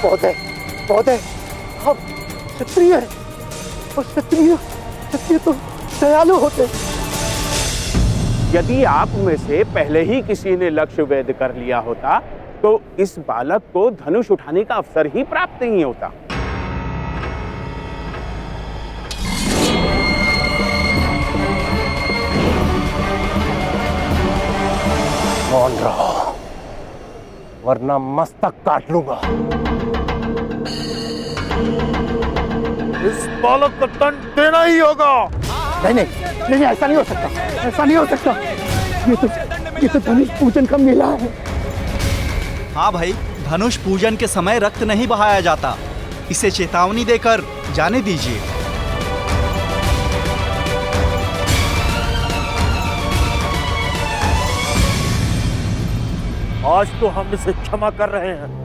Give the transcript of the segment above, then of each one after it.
महोदय महोदय, आप क्षत्रिय हैं और क्षत्रिय तो दयालु होते। यदि आप में से पहले ही किसी ने लक्ष्य वेध कर लिया होता तो इस बालक को धनुष उठाने का अवसर ही प्राप्त नहीं होता। मौन रहो वरना मस्तक काट लूंगा। इस बालक को दंड देना ही होगा। नहीं नहीं नहीं, ऐसा नहीं हो सकता, ऐसा नहीं हो सकता। ये तो धनुष पूजन का मेला है। हाँ भाई, धनुष पूजन के समय रक्त नहीं बहाया जाता, इसे चेतावनी देकर जाने दीजिए। आज तो हम इसे क्षमा कर रहे हैं।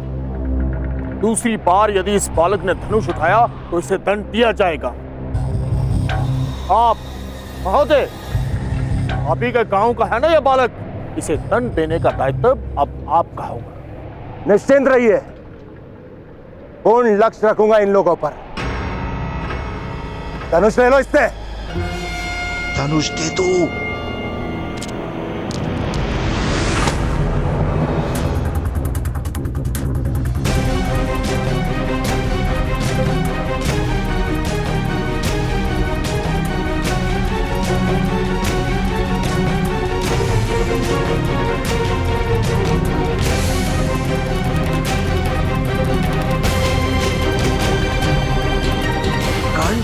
दूसरी बार यदि इस बालक ने धनुष उठाया तो इसे दंड दिया जाएगा। आप महोदय, आप ही के गांव का है ना यह बालक, इसे दंड देने का दायित्व अब आपका होगा। निश्चिंत रहिए, पूर्ण लक्ष्य रखूंगा इन लोगों पर। धनुष ले लो इससे। धनुष दे दो।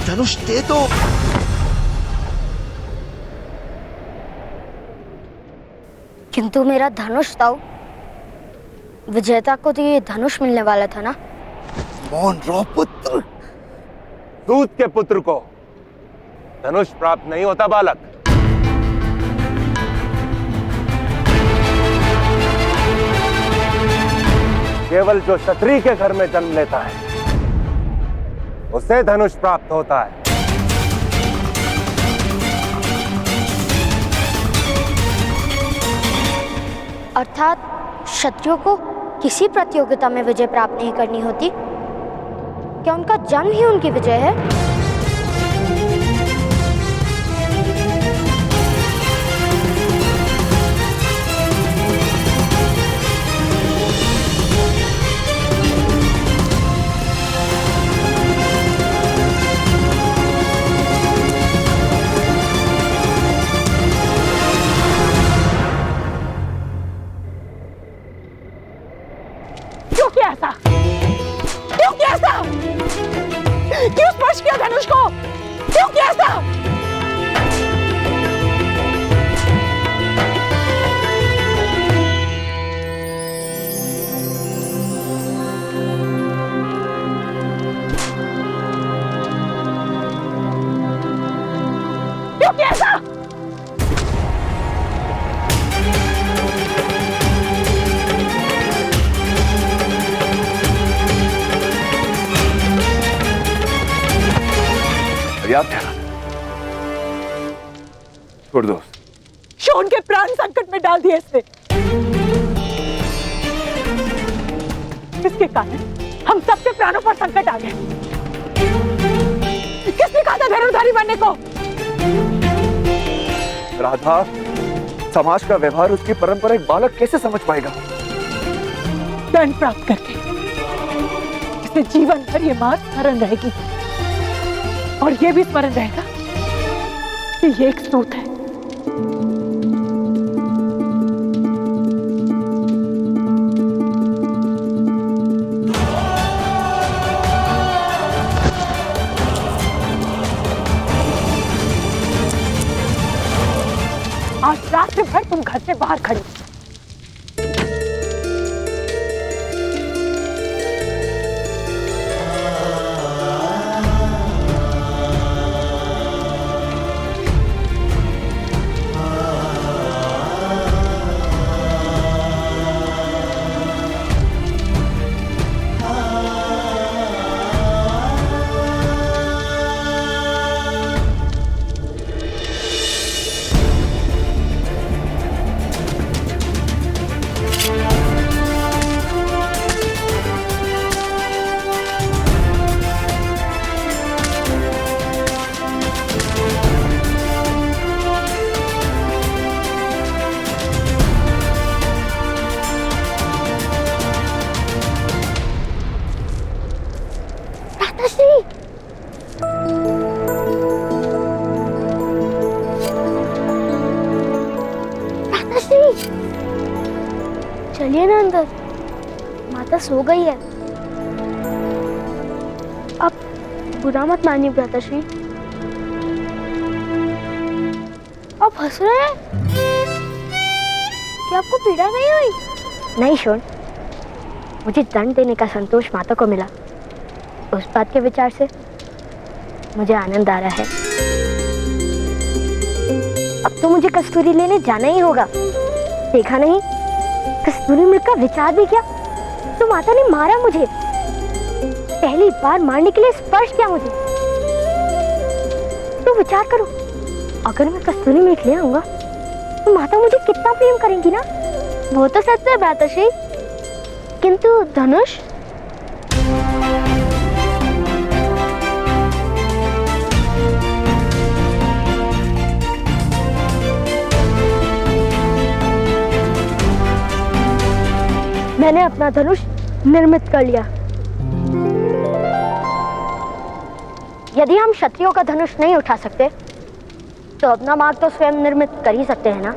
धनुष दे दो। किंतु मेरा धनुष तो विजेता को तो ये धनुष मिलने वाला था ना। मौन रहो पुत्र। दूत के पुत्र को धनुष प्राप्त नहीं होता बालक। केवल जो क्षत्रिय के घर में जन्म लेता है उसे धनुष प्राप्त होता है। अर्थात क्षत्रियों को किसी प्रतियोगिता में विजय प्राप्त नहीं करनी होती? क्या उनका जन्म ही उनकी विजय है? क्यों स्पर्श किया धनुष को? क्यों किया ऐसा? क्यों किया ऐसा? छोड़ दो। शोन के प्राण संकट में डाल दिए इसने। किसके कारण हम सबके प्राणों पर संकट आ गए? किसने कहा था धनुर्धारी बनने को? राधा, समाज का व्यवहार, उसकी परंपरा एक बालक कैसे समझ पाएगा? दंड प्राप्त करके इसे जीवन भर ये मां स्मरण रहेगी और ये भी स्मरण रहेगा कि ये एक सूत है। आज रात भर तुम घर से बाहर खड़ी। नहीं, चलिए ना अंदर, माता सो गई है। अब बुरा मत मानिए भ्राताश्री। आप हंस रहे हैं? क्या आपको पीड़ा नहीं हुई? नहीं शोन, मुझे दंड देने का संतोष माता को मिला। उस बात के विचार से मुझे आनंद आ रहा है। अब तो मुझे कस्तूरी लेने जाना ही होगा। देखा नहीं, कस्तूरी मृग का विचार भी किया तो माता ने मारा मुझे। पहली बार मारने के लिए स्पर्श किया मुझे। तो विचार करो, अगर मैं कस्तूरी मृग ले आऊंगा तो माता मुझे कितना प्रेम करेंगी ना। वो तो सच है भ्राताश्री, किंतु धनुष? मैंने अपना धनुष निर्मित कर लिया। यदि हम क्षत्रियों का धनुष नहीं उठा सकते तो अपना मार्ग तो स्वयं निर्मित कर ही सकते हैं ना।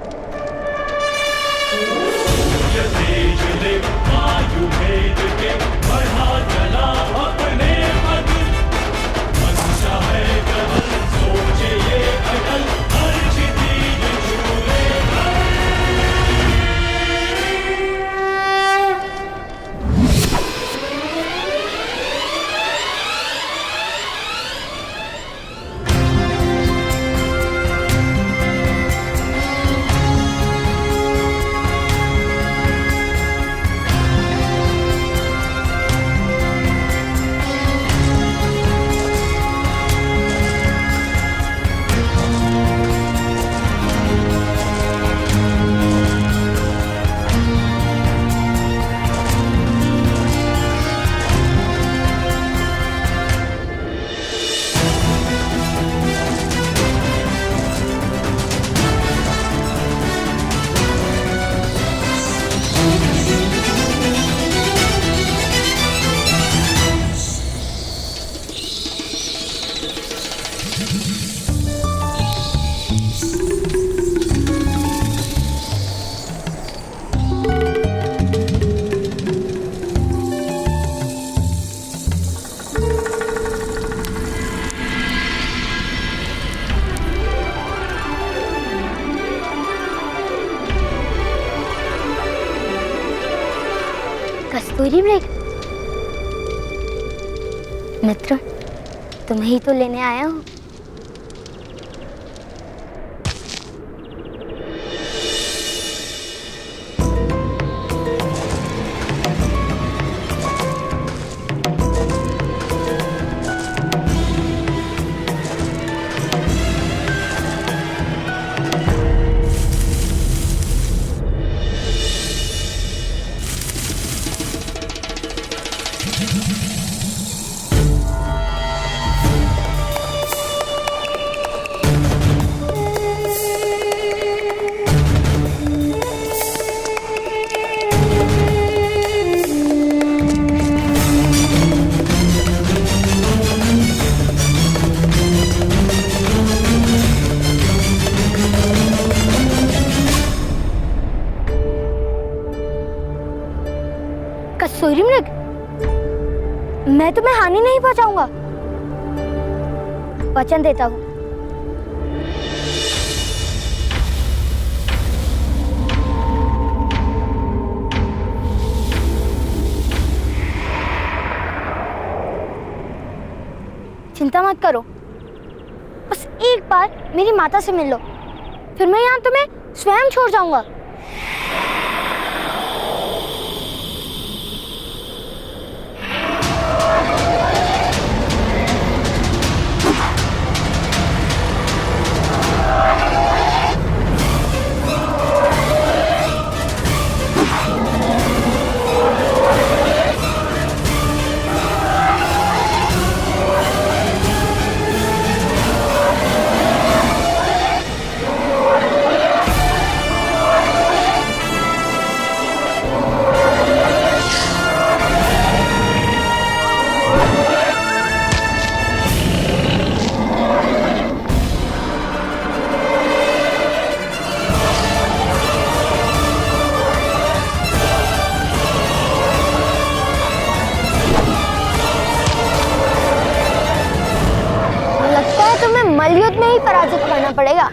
कस्तूरी मृग मित्र, तुम्हें ही तो लेने आया हूँ। कस्तूरी मृग, मैं तुम्हें हानि नहीं पहुंचाऊंगा, वचन देता हूं। चिंता मत करो, बस एक बार मेरी माता से मिल लो, फिर मैं यहाँ तुम्हें स्वयं छोड़ जाऊंगा। पराजित करना पड़ेगा।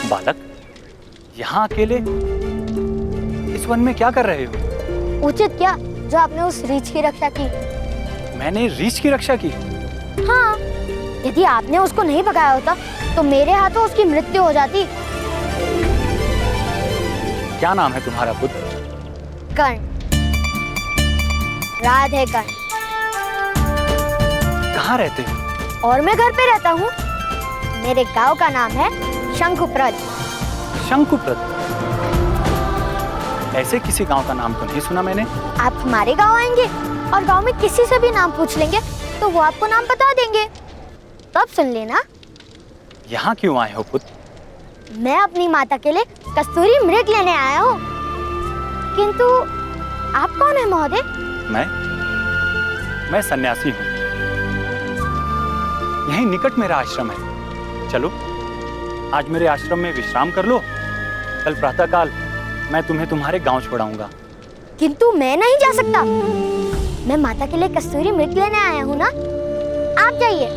बालक, यहाँ अकेले इस वन में क्या कर रहे हो? उचित क्या जो आपने उस रीछ की रक्षा की? मैंने रीछ की रक्षा की? हाँ, यदि आपने उसको नहीं भगाया होता तो मेरे हाथों उसकी मृत्यु हो जाती। क्या नाम है तुम्हारा पुत्र? कर्ण, राधे कर्ण। कहाँ रहते हो? और मैं घर पे रहता हूँ। मेरे गांव का नाम है शंकुप्रद। शंकुप्रद? ऐसे किसी गांव का नाम तो नहीं सुना मैंने। आप हमारे गांव आएंगे और गांव में किसी से भी नाम पूछ लेंगे तो वो आपको नाम बता देंगे, तब सुन लेना। यहाँ क्यों आए हो पुत्र? मैं अपनी माता के लिए कस्तूरी मृग लेने आया हूँ। किंतु आप कौन है महोदय? मैं सन्यासी हूँ। यहीं निकट मेरा आश्रम है। चलो, आज मेरे आश्रम में विश्राम कर लो। कल प्रातःकाल मैं तुम्हें तुम्हारे गांव छोड़ाऊंगा। किंतु मैं नहीं जा सकता। मैं माता के लिए कस्तूरी मृग लेने आया हूँ ना। आप जाइए।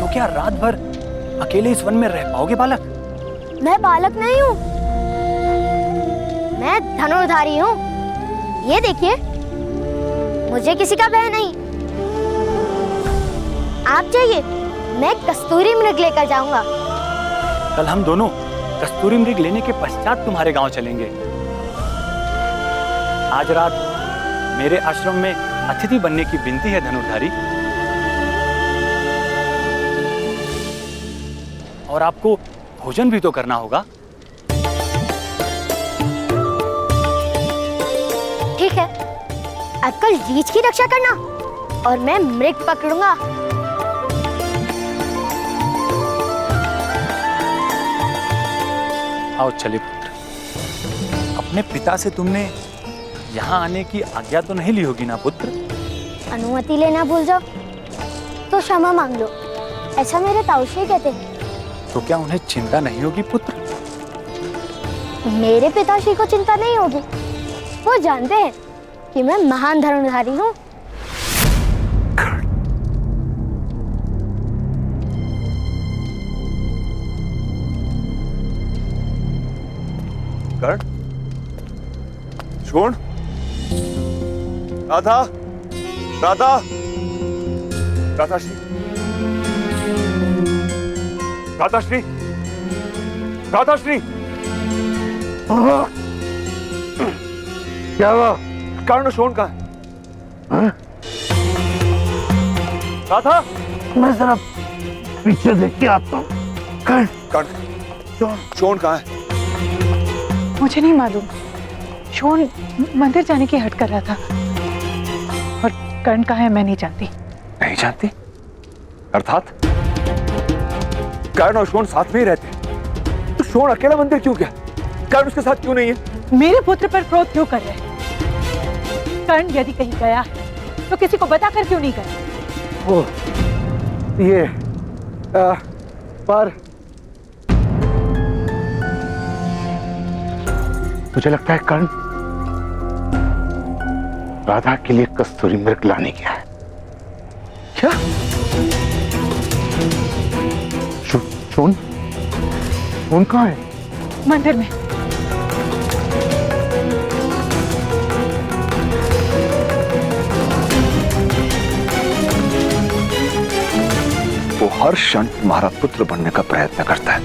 तो क्या रात भर अकेले इस वन में रह पाओगे बालक? मैं बालक नहीं हूँ, मैं धनुर्धारी हूँ। ये देखिए, मुझे किसी का भय नहीं। आप जाइए, मैं कस्तूरी मृग लेकर जाऊंगा। कल हम दोनों कस्तूरी मृग लेने के पश्चात तुम्हारे गांव चलेंगे। आज रात मेरे आश्रम में अतिथि बनने की विनती है धनुर्धारी। और आपको भोजन भी तो करना होगा। ठीक है, अब कल रीछ की रक्षा करना और मैं मृग पकड़ूंगा। आओ चले पुत्र। अपने पिता से तुमने यहाँ आने की आज्ञा तो नहीं ली होगी ना पुत्र? अनुमति लेना भूल जाओ तो क्षमा मांग लो, ऐसा मेरे ताऊश्री कहते हैं। तो क्या उन्हें चिंता नहीं होगी पुत्र? मेरे पिताश्री को चिंता नहीं होगी। वो जानते हैं कि मैं महान धनुर्धारी हूँ। कर्ण, शोण, राधा, राधा, राधाश्री, राधाश्री, राधाश्री। क्या हुआ? कर्ण, शोण कहाँ है? राधा, मैं जरा पीछे देख के आता हूँ। कर्ण, कर्ण, शोण कहाँ है? मुझे नहीं मालूम। शोण मंदिर जाने की हट कर रहा था। और कर्ण कहाँ है मैं नहीं जानती। नहीं जानती? अर्थात कर्ण और शोण साथ में ही रहते हैं, तो शोण अकेला मंदिर क्यों गया? कर्ण उसके साथ क्यों नहीं है? मेरे पुत्र पर क्रोध क्यों कर रहे हैं? कर्ण यदि कहीं गया है तो किसी को बताकर क्यों नहीं गया? वो ये पर मुझे लगता है कर्ण राधा के लिए कस्तूरी मृग लाने गया है। क्या? सोन कहाँ है? मंदिर में। वो हर क्षण तुम्हारा पुत्र बनने का प्रयत्न करता है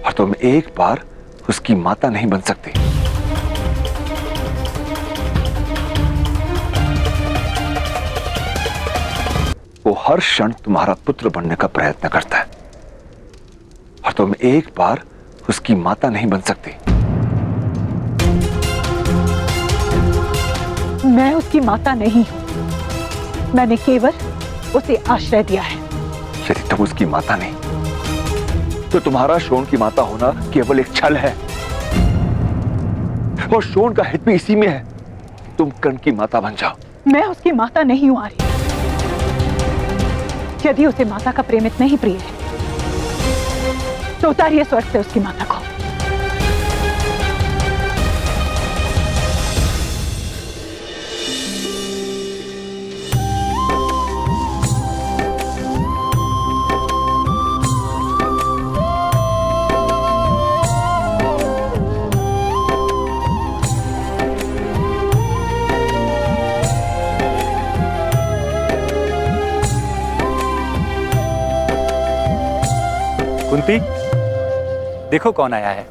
और तुम एक बार उसकी माता नहीं बन सकती। वो हर क्षण तुम्हारा पुत्र बनने का प्रयत्न करता है और तुम एक बार उसकी माता नहीं बन सकती। मैं उसकी माता नहीं हूं, मैंने केवल उसे आश्रय दिया है। यदि तुम उसकी माता नहीं तो तुम्हारा शोन की माता होना केवल एक छल है और शोन का हित भी इसी में है कि तुम कर्ण की माता बन जाओ। मैं उसकी माता नहीं हूं आर्य। यदि उसे माता का प्रेम इतना ही प्रिय है तो उतारिए स्वर्ग से उसकी माता को। कुंती, देखो कौन आया है।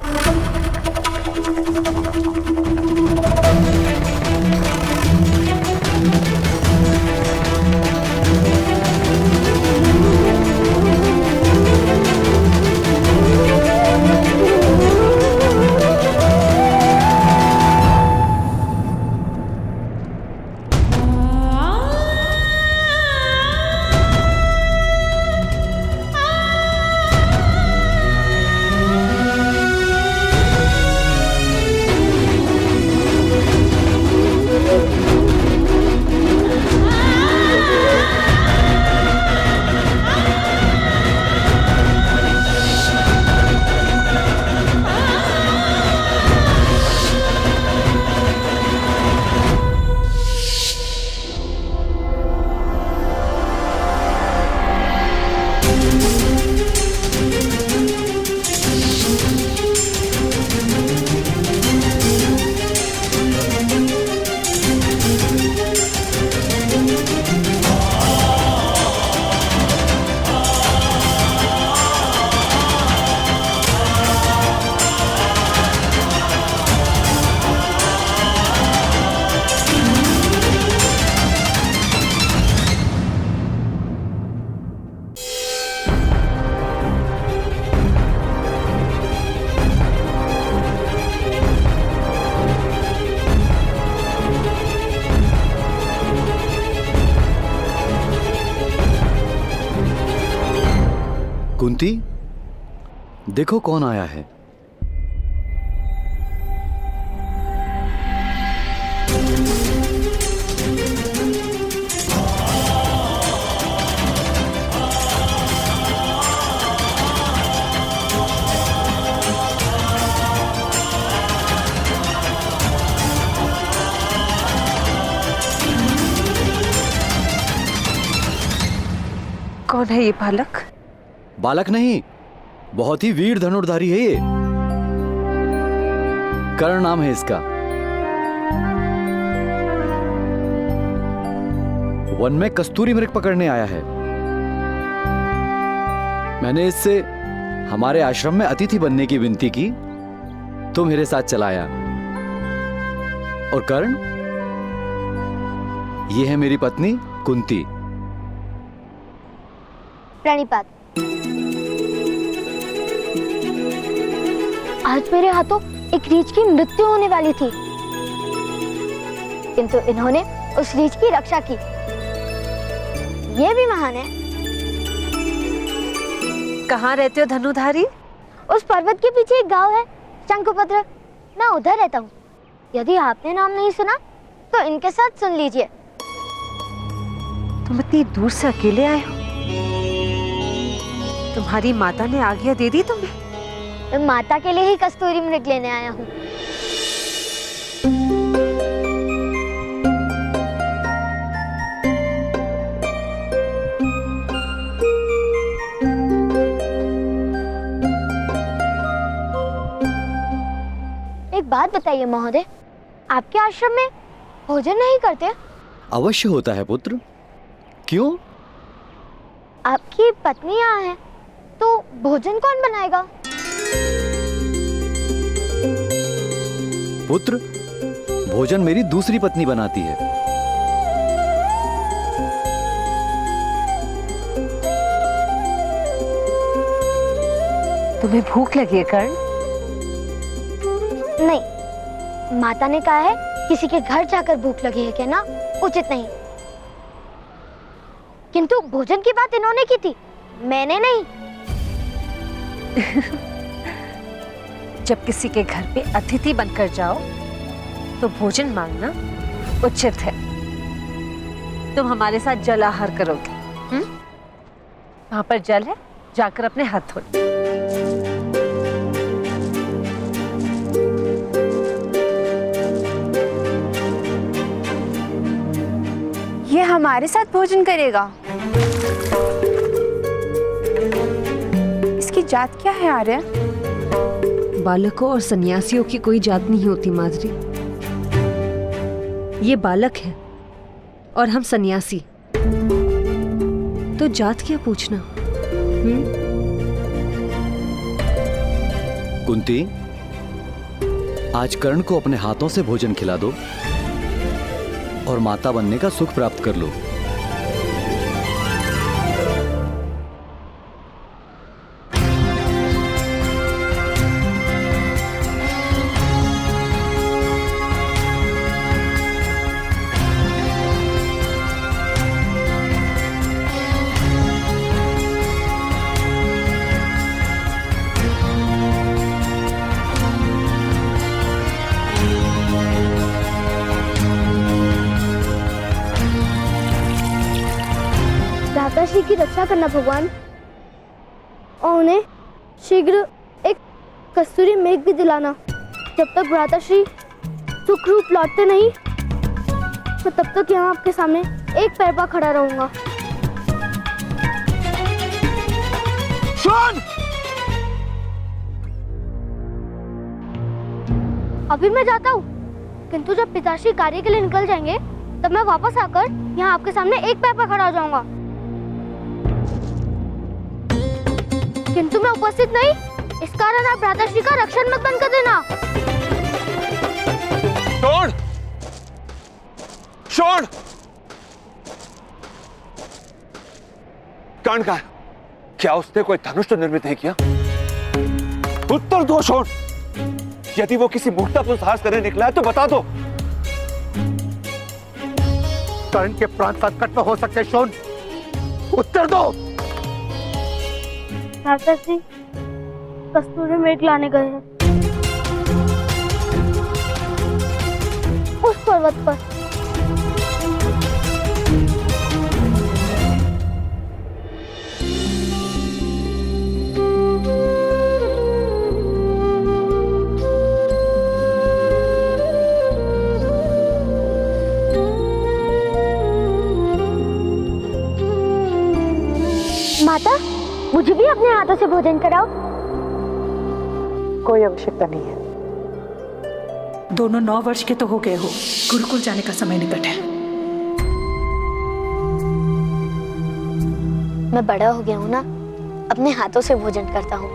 कुंती, देखो कौन आया है। कौन है ये बालक? बालक नहीं, बहुत ही वीर धनुर्धारी है ये। कर्ण नाम है इसका। वन में कस्तूरी मृग पकड़ने आया है। मैंने इससे हमारे आश्रम में अतिथि बनने की विनती की तो मेरे साथ चलाया। और कर्ण, ये है मेरी पत्नी कुंती। प्रणिपात। आज मेरे हाथों एक रीछ की मृत्यु होने वाली थी, किंतु इन्होंने उस रीछ की रक्षा की। ये भी महान है। कहाँ रहते हो धनुधारी? उस पर्वत के पीछे एक गांव है, शंकुपत्र। मैं उधर रहता हूँ। यदि आपने नाम नहीं सुना तो इनके साथ सुन लीजिए। तुम इतनी दूर से अकेले आए हो? तुम्हारी माता ने आज्ञा दे दी तुम्हें? मैं माता के लिए ही कस्तूरी मृग लेने आया हूँ। एक बात बताइए महोदय, आपके आश्रम में भोजन नहीं करते? अवश्य होता है पुत्र। क्यों? आपकी पत्नी यहाँ है तो भोजन कौन बनाएगा? पुत्र, भोजन मेरी दूसरी पत्नी बनाती है। तुम्हें भूख लगी है कर्ण? नहीं, माता ने कहा है किसी के घर जाकर भूख लगी है कहना उचित नहीं। किंतु भोजन की बात इन्होंने की थी, मैंने नहीं। जब किसी के घर पे अतिथि बनकर जाओ तो भोजन मांगना उचित है। तुम हमारे साथ जल आहार करोगे। वहां पर जल है, जाकर अपने हाथ धो। ये हमारे साथ भोजन करेगा? इसकी जात क्या है आर्य? बालकों और सन्यासियों की कोई जात नहीं होती माधुरी। ये बालक है और हम सन्यासी, तो जात क्या पूछना? कुंती, आज कर्ण को अपने हाथों से भोजन खिला दो और माता बनने का सुख प्राप्त कर लो। भ्राताश्री की रक्षा करना भगवान, और उन्हें शीघ्र एक कस्तूरी मेघ भी दिलाना। जब तक भ्राताश्री सुखरूप लौटते नहीं तो तब तक यहाँ आपके सामने एक पैर पर खड़ा रहूंगा। सुन! अभी मैं जाता हूँ, किंतु जब पिताश्री कार्य के लिए निकल जाएंगे तब मैं वापस आकर यहाँ आपके सामने एक पैर पर खड़ा हो जाऊंगा। किंतु मैं उपस्थित नहीं, इस कारण आप भ्राताश्री का रक्षण मत बंद कर देना। छोड़! छोड़! कर्ण का क्या उसने कोई धनुष तो निर्मित नहीं किया? उत्तर दो छोड़! यदि वो किसी मूर्खता पर साहस करने निकला है तो बता दो। कर्ण के प्राण संकट में हो सकते, शोन। उत्तर दो। भ्राताश्री कस्तूरी मृग लाने गए हैं उस पर्वत पर। माता, मुझे भी अपने हाथों से भोजन कराओ। कोई आवश्यकता नहीं है। दोनों 9 वर्ष के तो हो गए हो, गुरुकुल जाने का समय निकट है। मैं बड़ा हो गया हूँ ना, अपने हाथों से भोजन करता हूँ।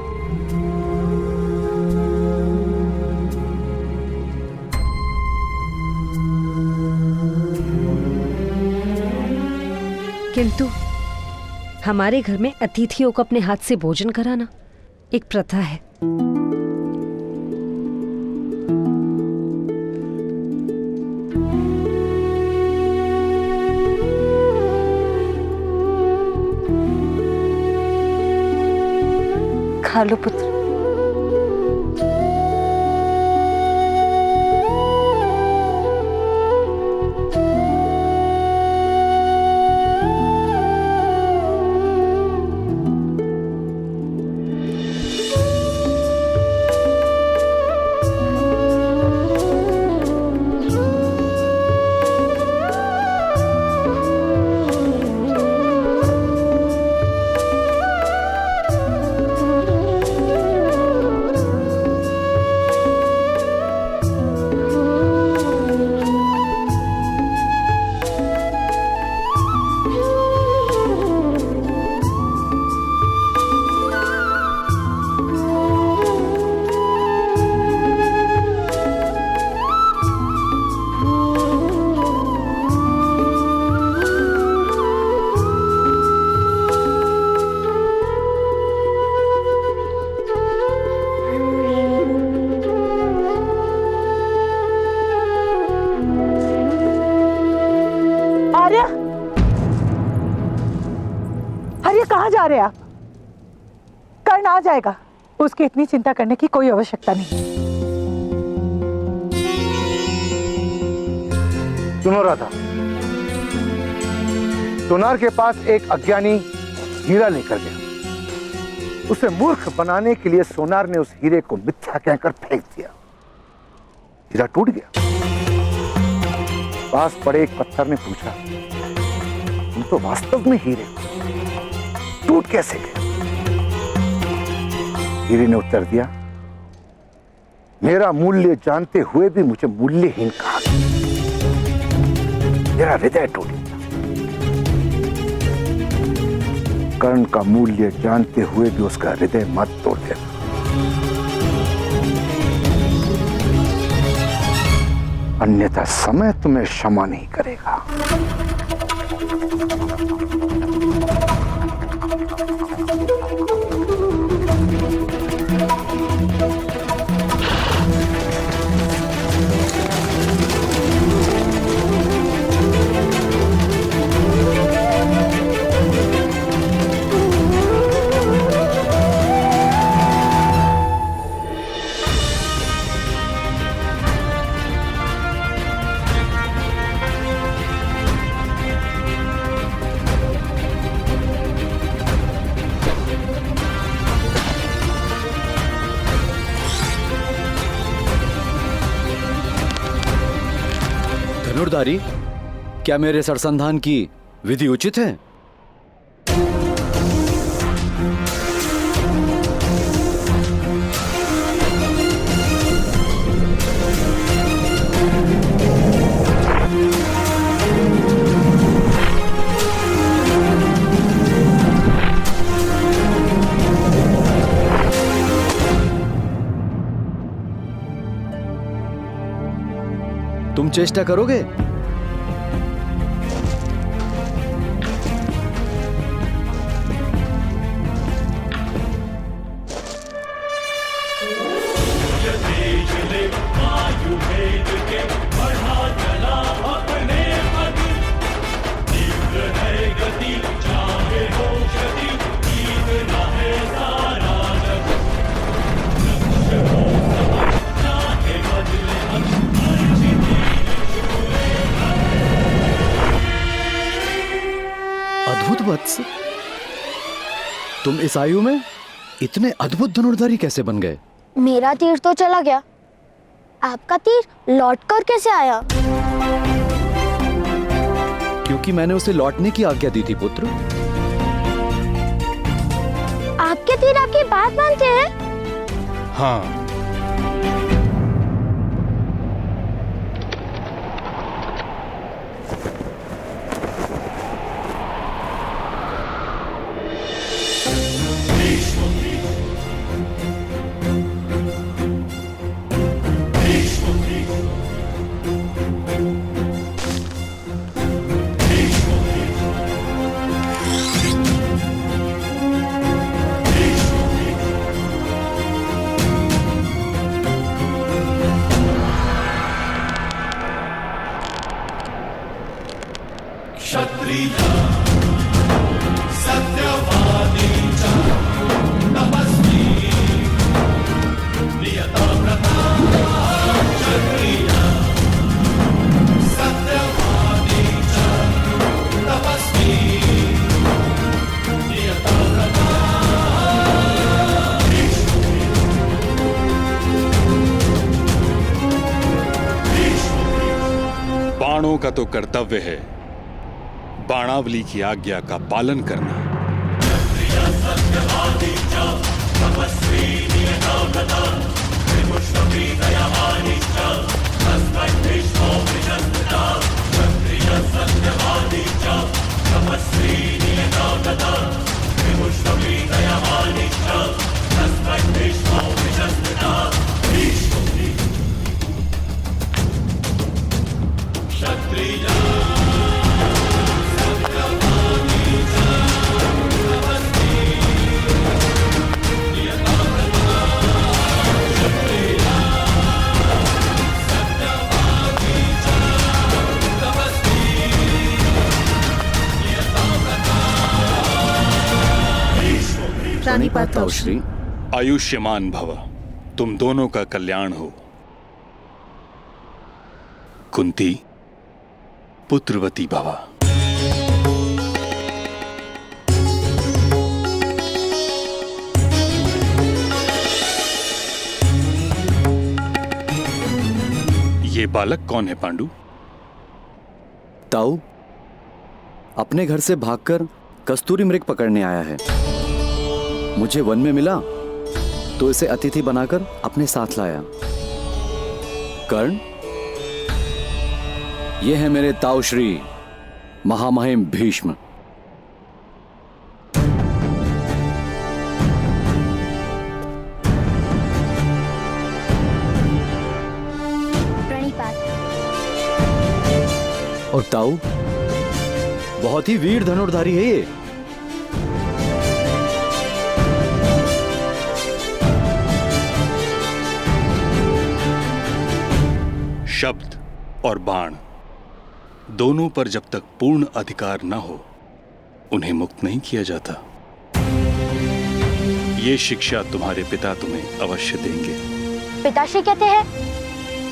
किंतु हमारे घर में अतिथियों को अपने हाथ से भोजन कराना एक प्रथा है। खा लो पुत्र। ये कहाँ जा रहे हैं आप? कर्ण आ जाएगा, उसकी इतनी चिंता करने की कोई आवश्यकता नहीं। सुनो राधा, सोनार के पास एक अज्ञानी हीरा लेकर गया। उसे मूर्ख बनाने के लिए सोनार ने उस हीरे को मिथ्या कहकर फेंक दिया। हीरा टूट गया। पास पड़े एक पत्थर ने पूछा, तुम तो वास्तव में हीरे हो, टूट कैसे गए? हीरे ने उत्तर दिया, मेरा मूल्य जानते हुए भी मुझे मूल्यहीन कहा गया। मेरा हृदय टूट गया। कर्ण का मूल्य जानते हुए भी उसका हृदय मत तोड़ देना। अन्यथा समय तुम्हें क्षमा नहीं करेगा। धनुर्धारी, क्या मेरे सरसंधान की विधि उचित है? तुम चेष्टा करोगे? अद्भुत वत्स, तुम इस आयु में इतने अद्भुत धनुर्धारी कैसे बन गए? मेरा तीर तो चला गया, आपका तीर लौटकर कैसे आया? क्योंकि मैंने उसे लौटने की आज्ञा दी थी पुत्र। आपके तीर आपकी बात मानते हैं? हाँ। बाणों का तो कर्तव्य है बाणावली की आज्ञा का पालन करना। प्रणिपात ताऊ श्री। आयुष्यमान भव, तुम दोनों का कल्याण हो। कुंती पुत्रवती भवा। ये बालक कौन है पांडु? ताऊ अपने घर से भागकर कस्तूरी मृग पकड़ने आया है। मुझे वन में मिला तो इसे अतिथि बनाकर अपने साथ लाया। कर्ण, ये है मेरे ताऊ श्री महामहिम भीष्म। और ताऊ बहुत ही वीर धनुर्धारी है ये। शब्द और बाण दोनों पर जब तक पूर्ण अधिकार न हो उन्हें मुक्त नहीं किया जाता। ये शिक्षा तुम्हारे पिता तुम्हें अवश्य देंगे। पिताश्री कहते हैं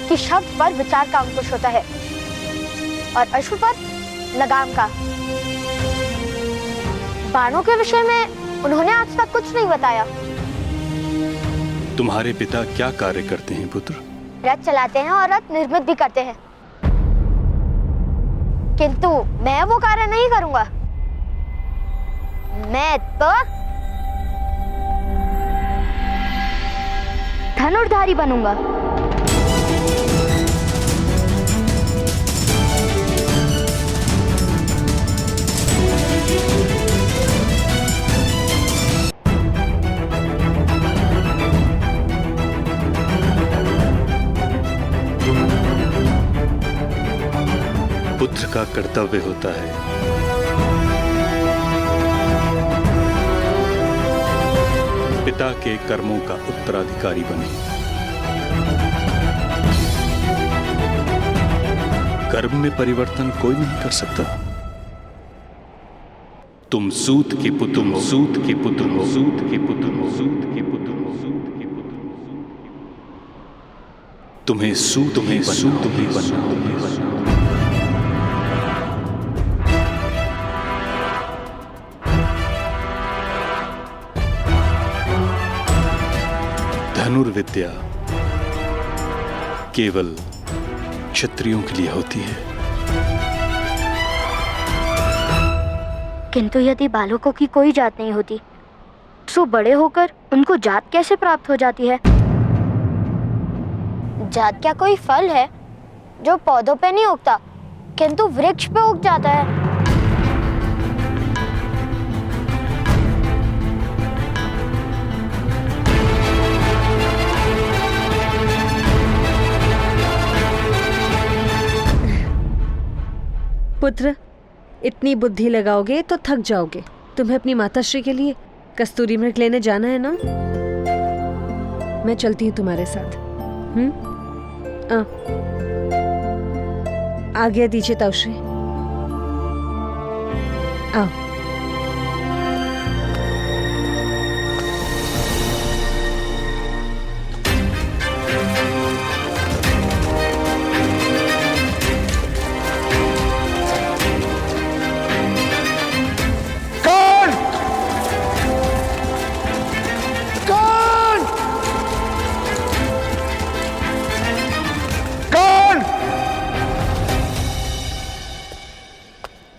कि शब्द पर विचार का अंकुश होता है और अश्व पर लगाम का। बाणों के विषय में उन्होंने आज तक कुछ नहीं बताया। तुम्हारे पिता क्या कार्य करते हैं पुत्र? रथ चलाते हैं और रथ निर्मित भी करते हैं, किंतु मैं वो कार्य नहीं करूंगा। मैं तो धनुर्धारी बनूंगा। पुत्र का कर्तव्य होता है पिता के कर्मों का उत्तराधिकारी बने। कर्म में परिवर्तन कोई नहीं कर सकता। तुम सूत के पुत्र, तुम सूत के पुत्र, सूत के पुत्र, सूत के पुत्र, सूत के पुत्र, तुम्हें सूत ही बनना। धनुर्विद्या केवल क्षत्रियों के लिए होती है। किंतु यदि बालकों की कोई जात नहीं होती तो बड़े होकर उनको जात कैसे प्राप्त हो जाती है? जात क्या कोई फल है जो पौधों पे नहीं उगता किंतु वृक्ष पे उग जाता है? पुत्र, इतनी बुद्धि लगाओगे तो थक जाओगे। तुम्हें अपनी माताश्री के लिए कस्तूरी मृग लेने जाना है ना? मैं चलती हूँ तुम्हारे साथ। आज्ञा दीजिए ताऊश्री। आओ।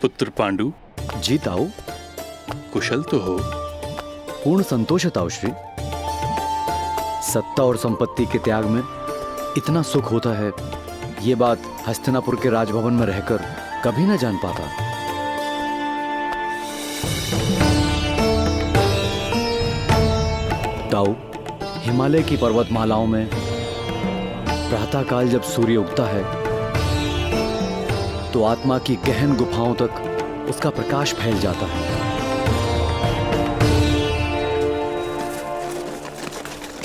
पुत्र पांडु। जी ताऊ। कुशल तो हो? पूर्ण संतोष है ताऊ श्री। सत्ता और संपत्ति के त्याग में इतना सुख होता है, ये बात हस्तिनापुर के राजभवन में रहकर कभी न जान पाता। ताऊ, हिमालय की पर्वतमालाओं में प्रातःकाल जब सूर्य उगता है तो आत्मा की गहन गुफाओं तक उसका प्रकाश फैल जाता है।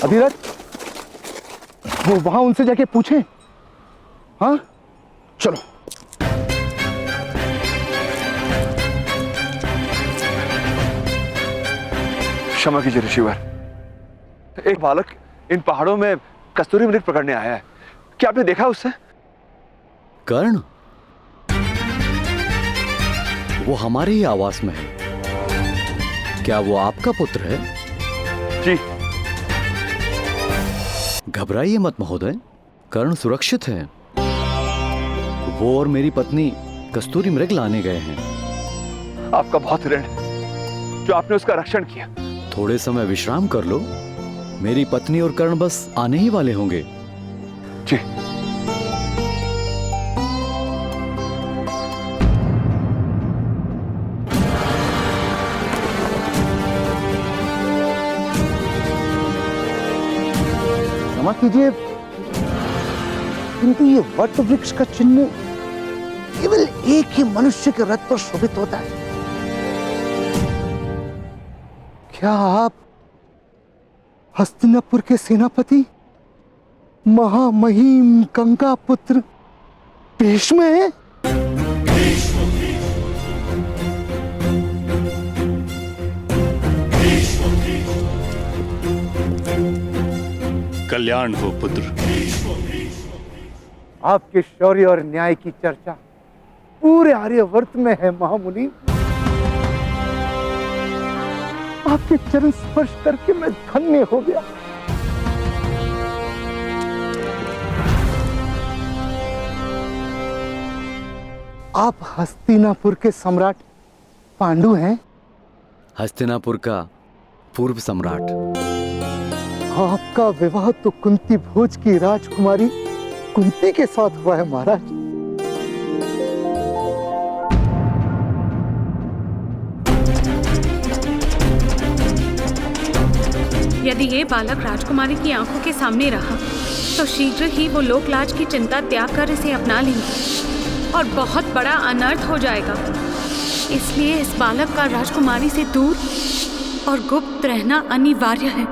अभिरथ, वो वहां उनसे जाके पूछें। हाँ, चलो। क्षमा कीजिए ऋषिवर। एक बालक इन पहाड़ों में कस्तूरी मृग पकड़ने आया है। क्या आपने देखा उससे? कर्ण, वो हमारे ही आवास में है। क्या वो आपका पुत्र है? जी। घबराइए मत महोदय, कर्ण सुरक्षित है। वो और मेरी पत्नी कस्तूरी मृग लाने गए हैं। आपका बहुत ऋण है जो आपने उसका रक्षण किया। थोड़े समय विश्राम कर लो, मेरी पत्नी और कर्ण बस आने ही वाले होंगे। जी। क्षमा कीजिए, किंतु ये वट वृक्ष का चिन्ह केवल एक ही मनुष्य के रथ पर शोभित होता है। क्या आप हस्तिनापुर के सेनापति महामहिम गंगा पुत्र भीष्म हैं? कल्याण हो पुत्र। आपके शौर्य और न्याय की चर्चा पूरे आर्यवर्त में है महामुनि। आपके चरण स्पर्श करके मैं धन्य हो गया। आप हस्तिनापुर के सम्राट पांडु हैं? हस्तिनापुर का पूर्व सम्राट। आपका विवाह तो कुंती भोज की राजकुमारी कुंती के साथ हुआ है महाराज। यदि ये बालक राजकुमारी की आंखों के सामने रहा तो शीघ्र ही वो लोकलाज की चिंता त्याग कर इसे अपना लेंगे और बहुत बड़ा अनर्थ हो जाएगा। इसलिए इस बालक का राजकुमारी से दूर और गुप्त रहना अनिवार्य है।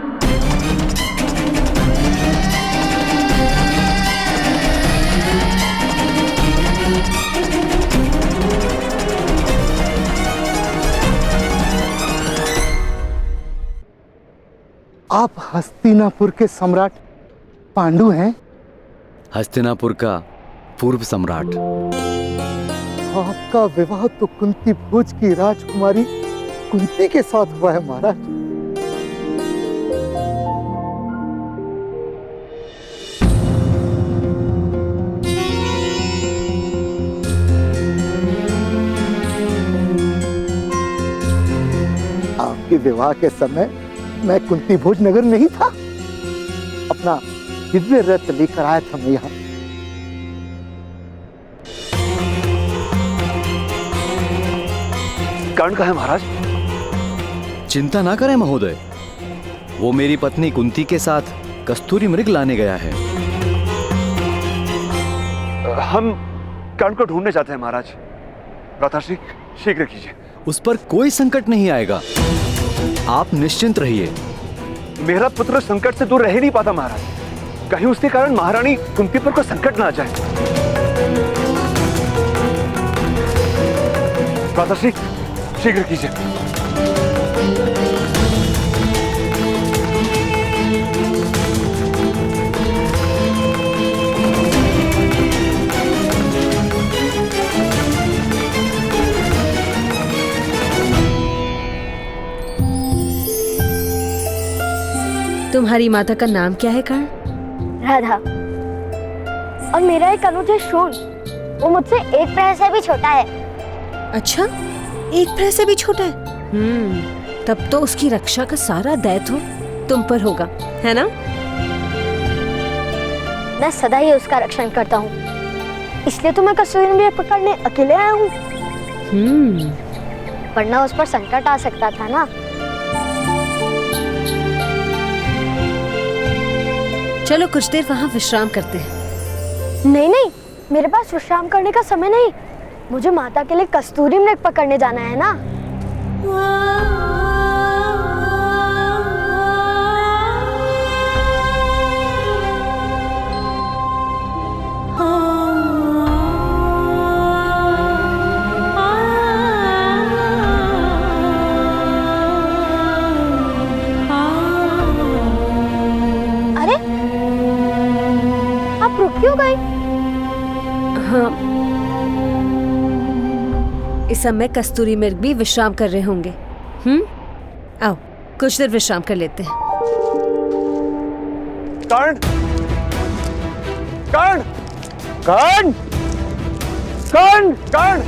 आप हस्तिनापुर के सम्राट पांडु हैं? हस्तिनापुर का पूर्व सम्राट। आपका विवाह तो कुंती भोज की राजकुमारी कुंती के साथ हुआ है महाराज। आपके विवाह के समय मैं कुंती भोज नगर नहीं था। अपना दिव्य रथ लेकर आया था मैं यहाँ। कर्ण कहाँ है महाराज? चिंता ना करें महोदय, वो मेरी पत्नी कुंती के साथ कस्तूरी मृग लाने गया है। हम कर्ण को ढूंढने जाते हैं महाराज। राताश्री शीघ्र कीजिए। उस पर कोई संकट नहीं आएगा, आप निश्चिंत रहिए। मेरा पुत्र संकट से दूर रह ही नहीं पाता महाराज। कहीं उसके कारण महारानी कुंती पर कोई संकट ना आ जाए। राताश्री शीघ्र कीजिए। तुम्हारी माता का नाम क्या है कर्ण? राधा। और मेरा एक अनुज है शोन, वो मुझसे एक प्रहर से भी छोटा है। अच्छा, एक प्रहर से भी छोटा है? तब तो उसकी रक्षा का सारा दायित्व तुम पर होगा, है ना? मैं सदा ही उसका रक्षण करता हूँ, इसलिए तो मैं कस्तूरी मृग पकड़ने अकेले आया हूँ। वरना उस पर संकट आ सकता था ना। चलो कुछ देर वहाँ विश्राम करते हैं। नहीं नहीं, मेरे पास विश्राम करने का समय नहीं। मुझे माता के लिए कस्तूरी मृग पकड़ने जाना है ना। इस समय कस्तूरी मृग भी विश्राम कर रहे होंगे। आओ कुछ देर विश्राम कर लेते हैं। कर्ण, कर्ण, कर्ण, कर्ण, कर्ण,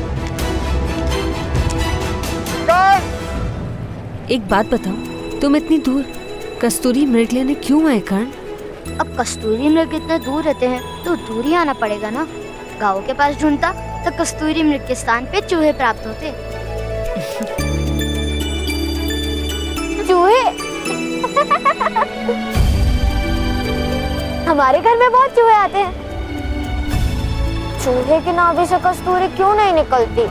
कर्ण। एक बात बताओ, तुम इतनी दूर कस्तूरी मृग लेने क्यों आए कर्ण? अब कस्तूरी मृग इतने दूर रहते हैं तो दूर ही आना पड़ेगा ना। गाँव के पास ढूंढता तो कस्तूरी मृग के स्थान पे चूहे प्राप्त होते। चूहे? हमारे घर में बहुत चूहे आते हैं। चूहे के नाभि से कस्तूरी क्यों नहीं निकलती?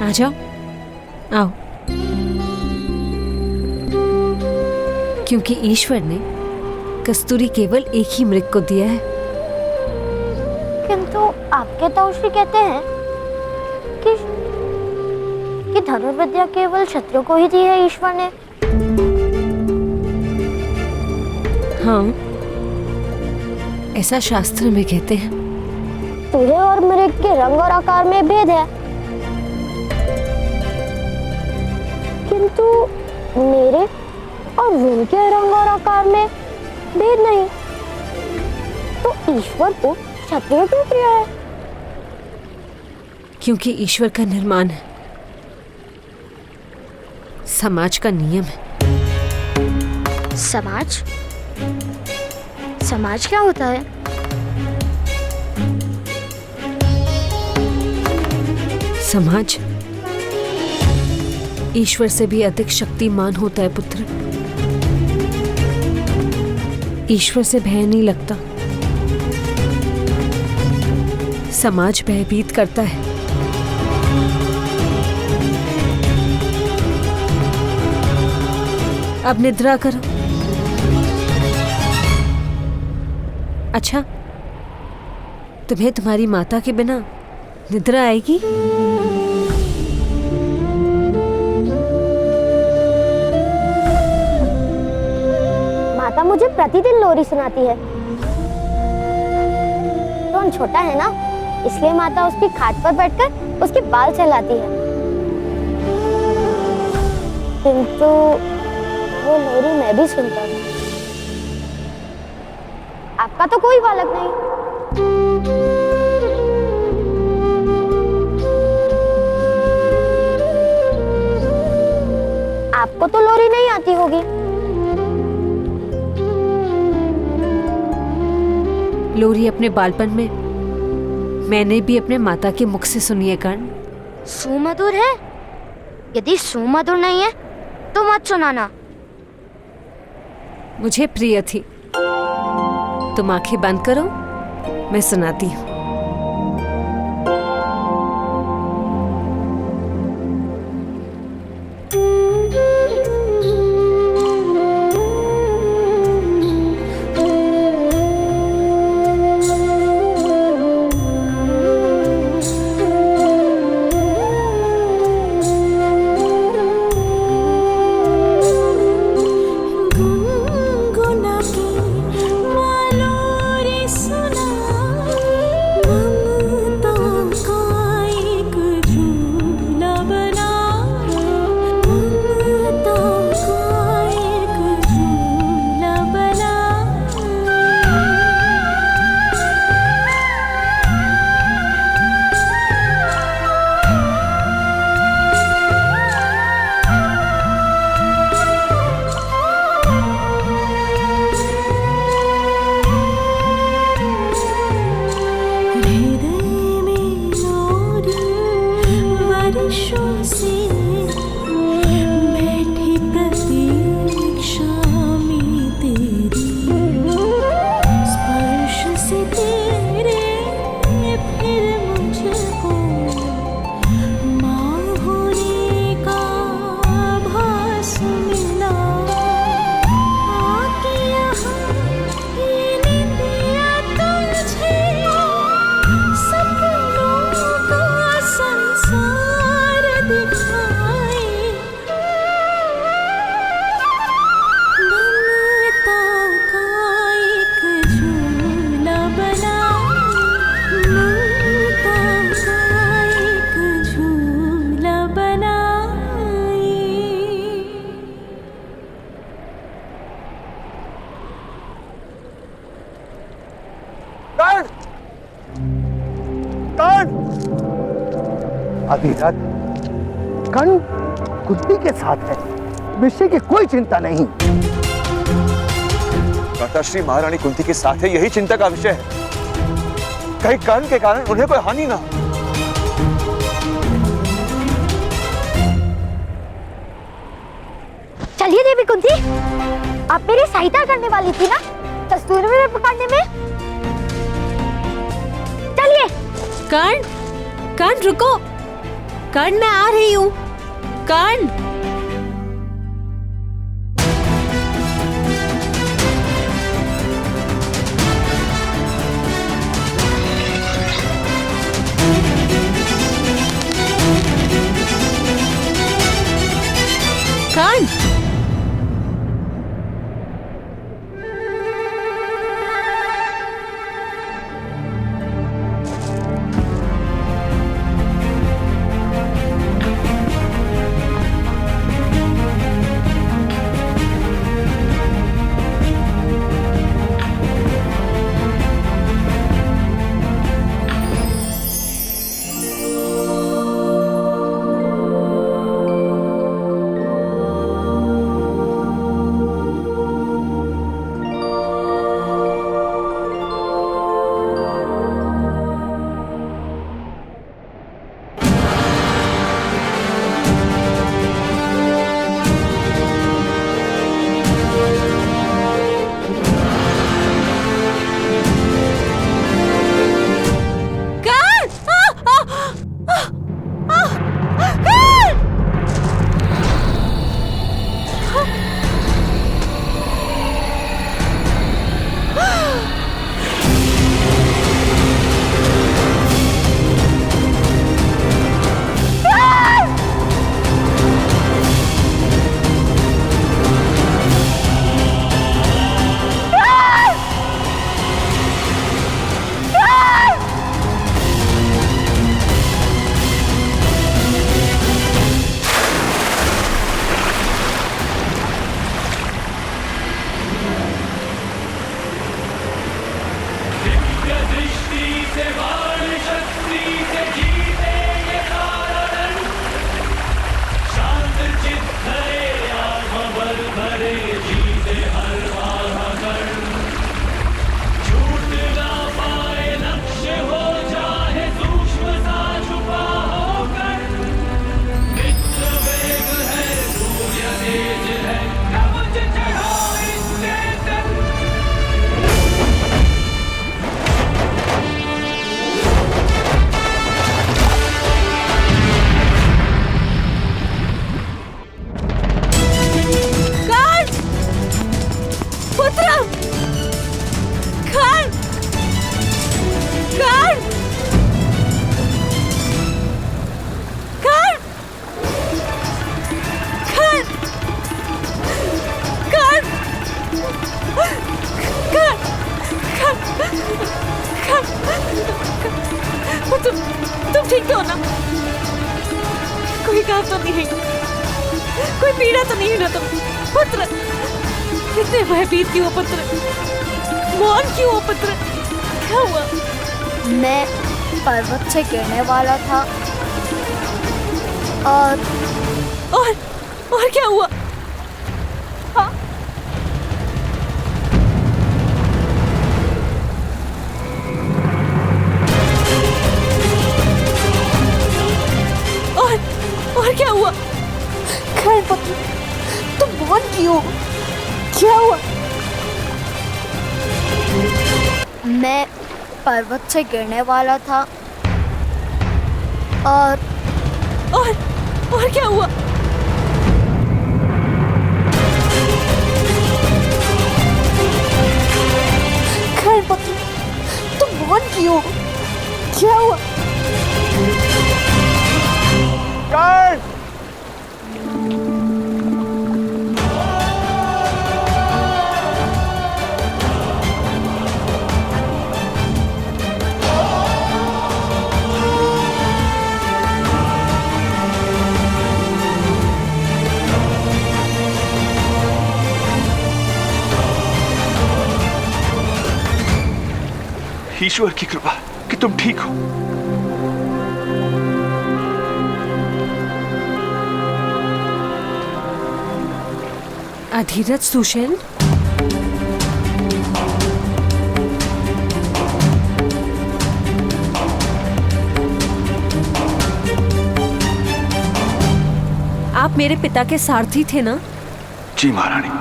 आ जाओ, आओ। क्योंकि ईश्वर ने कस्तूरी केवल एक ही मृग को दिया है। किंतु आपके ताऊश्री कहते हैं कि धनुर्विद्या केवल क्षत्रियों को ही दी है ईश्वर ने। हाँ, ऐसा शास्त्र में कहते हैं। चूहे और मृग के रंग और आकार में भेद है, किंतु मेरे और उनके रंग और आकार में भेद नहीं। तो ईश्वर को क्षत्रिय क्यों प्रिय है? क्योंकि ईश्वर का निर्माण है, समाज का नियम है। समाज? समाज क्या होता है? समाज ईश्वर से भी अधिक शक्तिमान होता है पुत्र। ईश्वर से भय नहीं लगता, समाज भयभीत करता है। अब निद्रा करो। अच्छा, तुम्हें तुम्हारी माता के बिना निद्रा आएगी? माता मुझे प्रतिदिन लोरी सुनाती है। रोहन छोटा है ना, इसलिए माता उसकी खाट पर बैठकर उसके बाल सहलाती है। किंतु वो लोरी मैं भी सुनता हूँ। आपका तो कोई बालक नहीं। आपको तो लोरी नहीं आती होगी। लोरी अपने बालपन में मैंने भी अपने माता के मुख से सुनी है कर्ण। सुमधुर है? यदि सुमधुर नहीं है तो मत सुनाना। मुझे प्रिय थी। तुम आंखें बंद करो, मैं सुनाती हूँ। संसार दिखाए अधिरथ, कर्ण कुंती के साथ है, विषय की कोई चिंता नहीं। माताश्री महारानी कुंती के साथ है, यही चिंता का विषय है। कहीं कर्ण के कारण उन्हें कोई हानि ना हो। चलिए देवी कुंती, आप मेरी सहायता करने वाली थी ना कस्तूरी मृग पकड़ने में। चलिए। कर्ण, कर्ण रुको, कर्ण मैं आ रही हूँ। कर्ण, कर्ण, तुम ठीक तो हो ना? कोई काम तो नहीं है, कोई पीड़ा तो नहीं है ना तुम? पुत्र, इतने भयभीत क्यों हो पुत्र? मौन क्यों हो पुत्र? क्या हुआ? मैं पर्वत से गिरने वाला था और क्या हुआ? हाँ? और क्या हुआ? खैर पुत्र, तुम मौन क्यों? क्या हुआ? मैं पर्वत से गिरने वाला था और क्या हुआ? खैर पुत्र, तुम मौन क्यों? क्या हुआ? ईश्वर की कृपा कि तुम ठीक हो। अधिरथ सुशेल, आप मेरे पिता के सारथी थे ना? जी महारानी,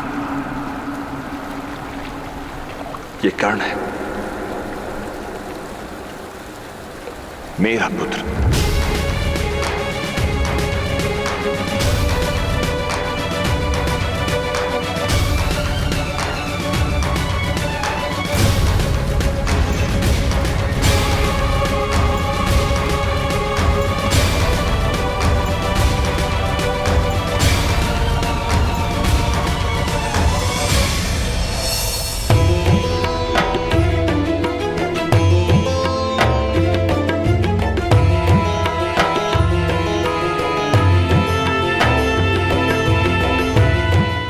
ये कर्ण है, मेरा पुत्र।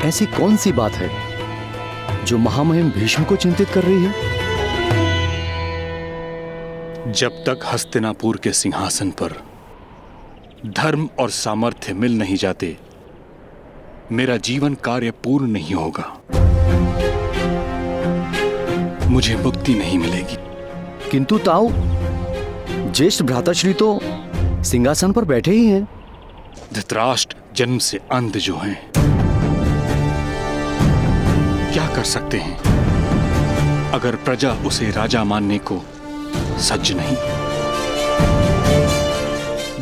ऐसी कौन सी बात है जो महामहिम भीष्म को चिंतित कर रही है? जब तक हस्तिनापुर के सिंहासन पर धर्म और सामर्थ्य मिल नहीं जाते, मेरा जीवन कार्य पूर्ण नहीं होगा। मुझे मुक्ति नहीं मिलेगी। किंतु ताऊ, ज्येष्ठ भ्राताश्री तो सिंहासन पर बैठे ही हैं। धृतराष्ट्र जन्म से अंध जो हैं, क्या कर सकते हैं अगर प्रजा उसे राजा मानने को सज्ज नहीं?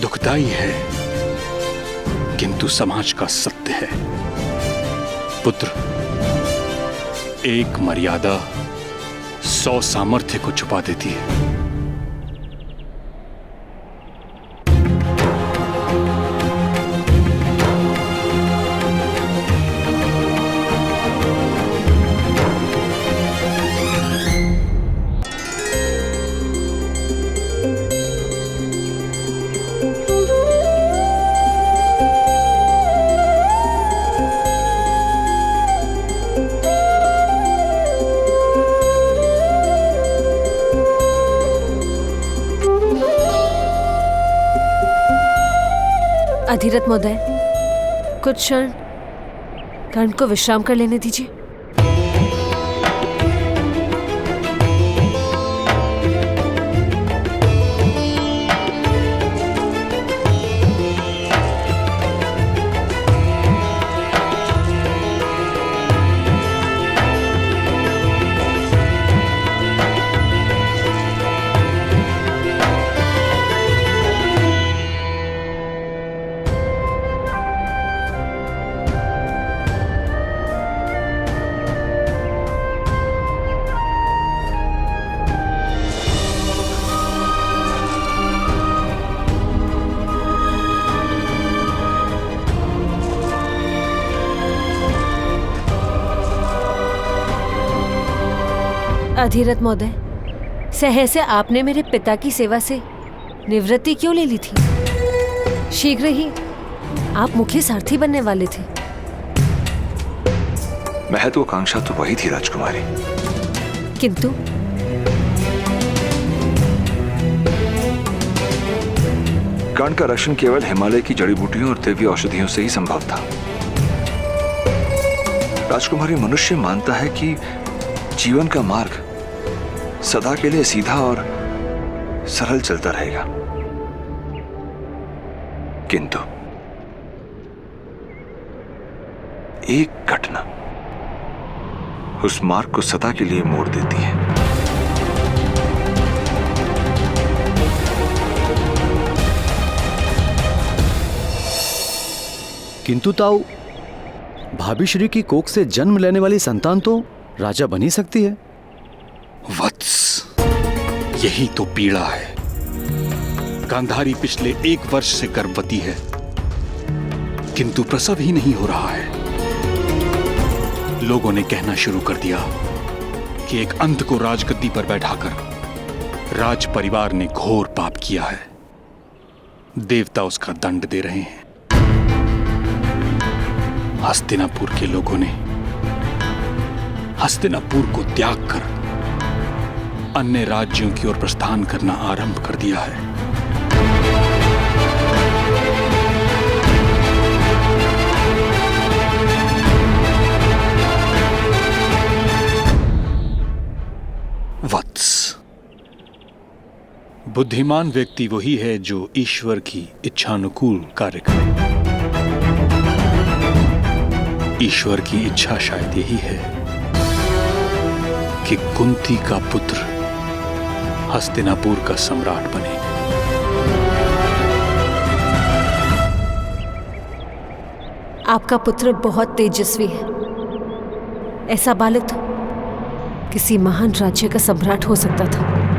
दुखदाई है किंतु समाज का सत्य है। पुत्र, एक मर्यादा 100 सामर्थ्य को छुपा देती है। अधिरथ महोदय, कुछ क्षण कर्ण को विश्राम कर लेने दीजिए। अधिरथ महोदय, सहसा आपने मेरे पिता की सेवा से निवृत्ति क्यों ले ली थी? शीघ्र ही आप मुख्य सारथी बनने वाले थे। महत्वाकांक्षा तो वही थी राजकुमारी, किंतु कर्ण का रक्षण केवल हिमालय की जड़ी बूटियों और दिव्य औषधियों से ही संभव था। राजकुमारी, मनुष्य मानता है कि जीवन का मार्ग सदा के लिए सीधा और सरल चलता रहेगा, किंतु एक घटना उस मार्ग को सदा के लिए मोड़ देती है। किंतु ताऊ, भाभी श्री की कोख से जन्म लेने वाली संतान तो राजा बन ही सकती है। वत्स, यही तो पीड़ा है। गांधारी पिछले 1 वर्ष से गर्भवती है, किंतु प्रसव ही नहीं हो रहा है। लोगों ने कहना शुरू कर दिया कि एक अंध को राजगद्दी पर बैठाकर राज परिवार ने घोर पाप किया है। देवता उसका दंड दे रहे हैं। हस्तिनापुर के लोगों ने हस्तिनापुर को त्याग कर अन्य राज्यों की ओर प्रस्थान करना आरंभ कर दिया है। बुद्धिमान व्यक्ति वही है जो ईश्वर की इच्छानुकूल कार्य करे। ईश्वर की इच्छा शायद यही है कि कुंती का पुत्र हस्तिनापुर का सम्राट बने। आपका पुत्र बहुत तेजस्वी है। ऐसा बालक तो किसी महान राज्य का सम्राट हो सकता था।